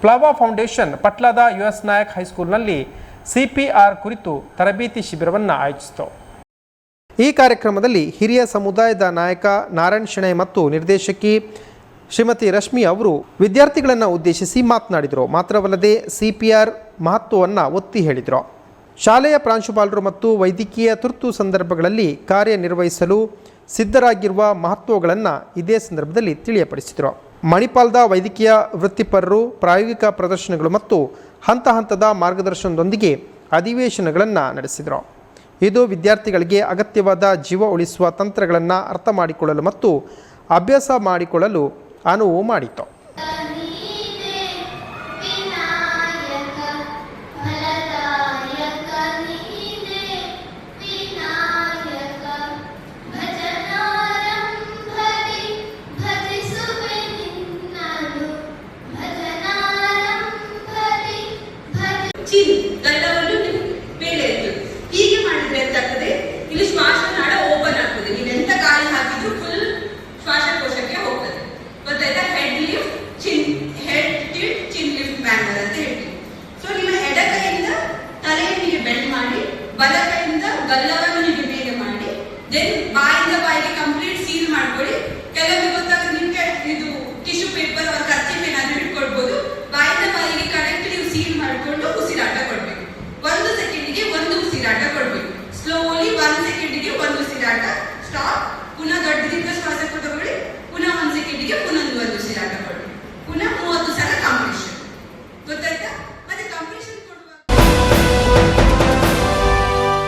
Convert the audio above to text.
ಪ್ಲವಾ foundation ಪಟ್ಲದ US Nayak ಹೈಸ್ಕೂಲ್ನಲ್ಲಿ CPR ಕುರಿತು ತರಬೇತಿ ಶಿಬಿರವನ್ನು ಆಯೋಜಿಸಿತು. ಈ ಕಾರ್ಯಕ್ರಮದಲ್ಲಿ ಹಿರಿಯ ಸಮುದಾಯದ ನಾಯಕ ನಾರಾಯಣ್ ಶೆಣೈ ಮತ್ತು ನಿರ್ದೇಶಕಿ ಶ್ರೀಮತಿ ರಶ್ಮಿ ಅವರು ವಿದ್ಯಾರ್ಥಿಗಳನ್ನು ಉದ್ದೇಶಿಸಿ ಮಾತನಾಡಿದರು. ಮಾತ್ರವಲ್ಲದೆ CPR ಮಹತ್ವವನ್ನು ಒತ್ತಿ ಹೇಳಿದರು. ಶಾಲೆಯ ಪ್ರಾಂಶುಪಾಲರು ಮತ್ತು ವೈದ್ಯಕೀಯ ತುರ್ತು ಸಂದರ್ಭಗಳಲ್ಲಿ ಕಾರ್ಯನಿರ್ವಹಿಸಲು ಸಿದ್ಧರಾಗಿರುವ ಮಹತ್ವಗಳನ್ನು ಇದೇ ಸಂದರ್ಭದಲ್ಲಿ ತಿಳಿಯಪಡಿಸಿದರು. ಮಣಿಪಾಲದ ವೈದ್ಯಕೀಯ ವೃತ್ತಿಪರರು ಪ್ರಾಯೋಗಿಕ ಪ್ರದರ್ಶನಗಳು ಮತ್ತು ಹಂತ ಹಂತದ ಮಾರ್ಗದರ್ಶನದೊಂದಿಗೆ ಅಧಿವೇಶನಗಳನ್ನು ನಡೆಸಿದರು. ಇದು ವಿದ್ಯಾರ್ಥಿಗಳಿಗೆ ಅಗತ್ಯವಾದ ಜೀವ ಉಳಿಸುವ ತಂತ್ರಗಳನ್ನು ಅರ್ಥ ಮಾಡಿಕೊಳ್ಳಲು ಮತ್ತು ಅಭ್ಯಾಸ ಮಾಡಿಕೊಳ್ಳಲು ಅನುವು ಮಾಡಿತು. ಗಂಡವನ್ನು